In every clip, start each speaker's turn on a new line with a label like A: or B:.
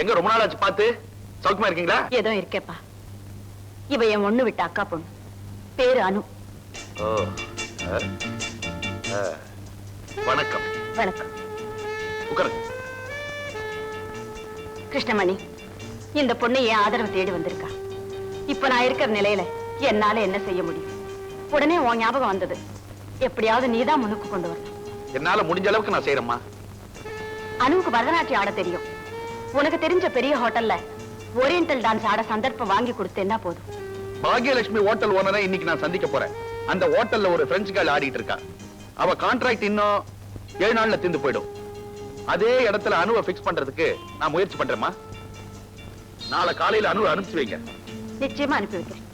A: எங்க ரொம்ப நாள் ஆச்சு பார்த்து? சௌக்கியமா இருக்கீங்களா?
B: ஏதோ இருக்கேப்பா. இவ என் ஒண்ணு விட்ட அக்கா பொண்ணு, பேரு அனு.
A: ஓ, வணக்கம்.
B: வணக்கம்.
A: உட்காருங்க.
B: கிருஷ்ணமணி, இந்த பொண்ணு என் ஆதரவு தேடி வந்திருக்கா. இப்ப நான் இருக்கிற நிலையில என்னால என்ன செய்ய முடியும்? உடனே உன் ஞாபகம் வந்தது. எப்படியாவது நீதான் முன்னுக்கு கொண்டு வரணும்.
A: என்னால முடிஞ்ச அளவுக்கு நான் செய்யறேம்மா.
B: அனுவுக்கு பரதநாட்டியம் ஆட தெரியும். உனக்கு தெரிஞ்ச பெரிய ஹோட்டல்ல ஓரியன்டல் டான்ஸ் ஆட சந்தர்ப்பம் வாங்கி கொடுத்தேன்னா போதும்.
A: பாக்யலட்சுமி ஹோட்டல் ஓனரை இன்னைக்கு நான் சந்திக்க போறேன். அந்த ஹோட்டல்ல ஒரு பிரெஞ்சு கேர்ள் ஆடிட்டு இருக்கா. அவ கான்ட்ராக்ட் இன்னும் 7 நாள்ல தீர்ந்து போயிடும். அதே இடத்துல அனுவை பிக்ஸ் பண்றதுக்கு நான் முயற்சி பண்றேம்மா. நாளை காலையில அனுவை அனுப்பிச்சு வைங்க.
B: நிச்சயமா அனுப்பி வைக்கிறேன்.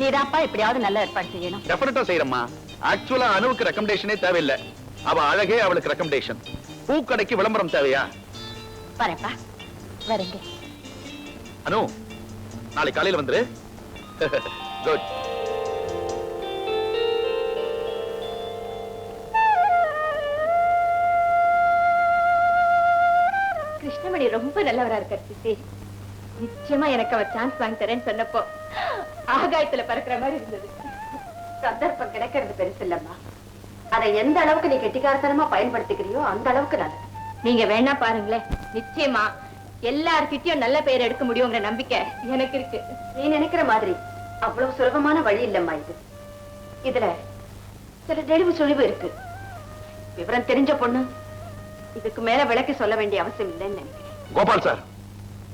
B: நீதாப்பா எப்படியாவது நல்ல ஏற்பாடு செய்யணும்.
A: டெஃபினட்டா செய்யறேம்மா. ஆக்சுவலா அனுவுக்கு ரெக்கமெண்டேஷனே தேவையில்லை. அவ அழகே அவளுக்கு ரெக்கமெண்டேஷன். பூக்கடைக்கு விளம்பரம் தேவையா?
B: வரேன்ப்பா. வரேங்க.
A: அனு, நாளை காலையில வந்துரு. குட்.
B: கிருஷ்ணமணி ரொம்ப நல்லவரா இருக்கார் சித்தி. நிச்சயமா எனக்கு அவர் சான்ஸ் வாங்கி தரேன்னு சொன்னப்போ ஆகாயத்துல பறக்கிற மாதிரி இருந்தது. சந்தர்ப்பம் கிடைக்கிறது பெருசு இல்லம்மா. அதை எந்த அளவுக்கு நீ கெட்டிக்காரத்தனமா பயன்படுத்திக்கிறியோ அந்த அளவுக்கு நல்லது. நீங்க வேணா பாருங்களேன், நிச்சயமா எல்லார்கிட்டயும் நல்ல பெயர் எடுக்க முடியுங்கிற நம்பிக்கை எனக்கு இருக்கு. நீ நினைக்கிற மாதிரி அவ்வளவு சுலபமான வழி இல்லம்மா இது. இதுல சில தெளிவு சுழிவு இருக்கு. விவரம் தெரிஞ்ச பொண்ணு இதுக்கு மேல விளக்கி சொல்ல வேண்டிய அவசியம் இல்லைன்னு நினைக்கிறேன்.
A: Gopal sir,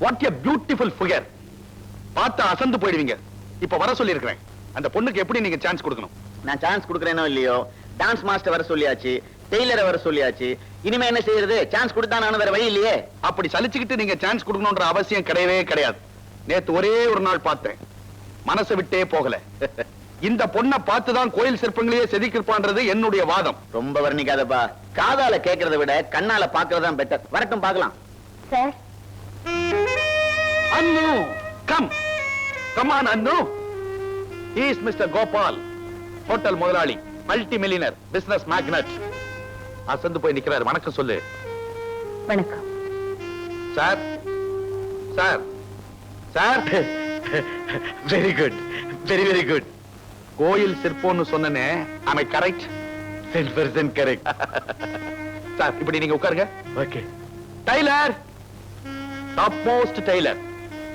A: what a beautiful figure. பார்த்து அசந்து போயிடுவீங்க. இப்ப வர சொல்லி இருக்கிறேன். அந்த பொண்ணுக்கு எப்படி நீங்க சான்ஸ் கொடுக்கணும்?
C: நான் சான்ஸ் கொடுக்கறேனோ இல்லையோ, டான்ஸ் மாஸ்டர் வர சொல்லியாச்சு, டெய்லரை வர சொல்லியாச்சு. இனிமே என்ன செய்யறது? சான்ஸ் கொடுத்தா நானும் வேற வழி இல்லையே.
A: அப்படி சலிச்சுக்கிட்டு நீங்க சான்ஸ் கொடுக்கணும்ன்ற அவசியம் கிடையவே கிடையாது. நேத்து ஒரே ஒரு நாள் பார்த்தேன், மனசை விட்டே போகல. இந்த பொண்ணை பார்த்துதான் கோயில் சிற்பங்களையே செதுக்கிருப்பான்றது என்னுடைய வாதம்.
C: ரொம்ப வர்ணிக்காதப்பா. காதால கேட்கறத விட கண்ணால பாக்குறதுதான் பெட்டர். வரட்டும், பார்க்கலாம்.
B: Sir,
A: Annu, come come on Annu. He is Mr. Gopal, hotel முதலாளி, மல்டி மில்லியனர், பிசினஸ் மேக்னட். அசந்து போய் நிக்கிறார். வணக்கம் சொல்லு.
B: வணக்கம்
A: sir. Sir sir.
C: Very good, very very good.
A: கோயில் சிற்பம்னு சொன்னனே, am I correct?
C: 10% correct.
A: Sir, இப்படி நீங்க உட்காருங்க.
C: Okay.
A: Tailor, top most tailor,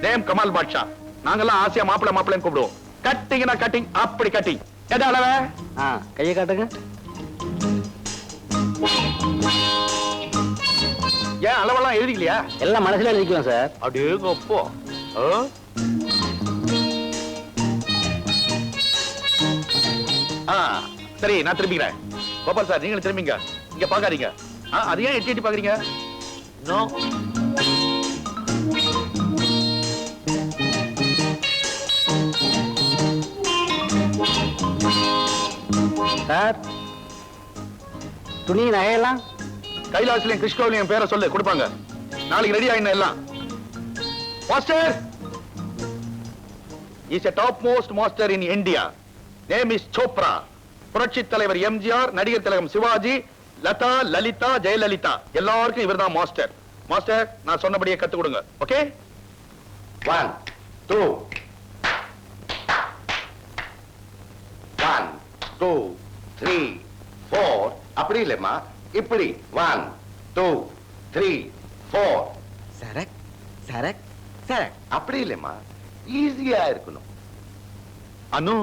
A: name Kamal Basha. நாங்கெல்லாம் ஆசியா மாப்பிள மாப்பிளைன்னு கூப்பிடுவோம். கட்டிங்னா கட்டிங், அப்படி கட்டிங். எது அளவு?
C: கையை காட்டுங்க.
A: ஏன் அளவெல்லாம் எழுதிக்கலையா?
C: எல்லாம் மனசுல எழுதிக்குவோம் சார்.
A: அப்படியே அப்போ சரி, நான் திரும்பிக்கிறேன். கோபால் சார், நீங்களும் திரும்பிங்க. இங்க பாக்காதீங்க. அது ஏன் எட்டி எட்டி பாக்குறீங்க? நோ.
C: சார், துணி நகையெல்லாம்
A: கைலாசிலையும் கிருஷ்ணாவிலையும் பேரை சொல்லு, கொடுப்பாங்க. நாளைக்கு ரெடி ஆயின எல்லாம். Master is a top most master in India. Name is Chopra. புரட்சி தலைவர் எம்ஜிஆர், நடிகர் திலகம் சிவாஜி, லதா, லலிதா, ஜெயலலிதா எல்லாருக்கும் இவர்தான் மாஸ்டர். மாஸ்டர், நான் சொன்னபடியே கத்து கொடுங்க. ஓகே? 1 2 1 2 3 4. அப்படி இல்லம்மா, இப்படி 1 2 3 4.
C: சரக் சரக் சரக்.
A: அப்படி இல்லம்மா, ஈஸியா இருக்கணும். அனு,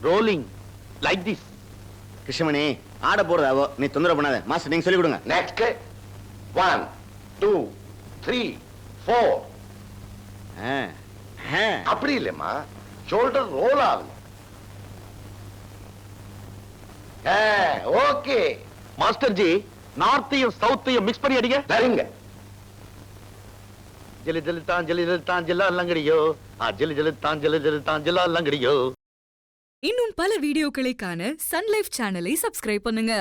A: ரோலிங் லைக் திஸ்.
C: கிருஷ்ணமணி, ஆட போறதாவோ, நீ தொந்தரவு பண்ணாத. மாஸ்டர், நீங்க சொல்லி கொடுங்க.
A: நெக்ஸ்ட் 1 2 3 4. அப்படி இல்லம்மா, ஷோல்டர் ரோல் ஆகணும். ஓகே மாஸ்டர் ஜி, நார்த்தையும் சவுத்தையும் மிக்ஸ் பண்ணி அடிங்க. சரிங்க. ஜலி ஜலி தான் ஜலி ஜலி தான் ஜில்லா லங்கடியோ, ஜலி ஜலி தான் ஜலி ஜலி தான் ஜில்லா லங்கடியோ.
D: இன்னும் பல வீடியோக்களை காண சன் லைஃப் சேனலை சப்ஸ்கிரைப் பண்ணுங்க.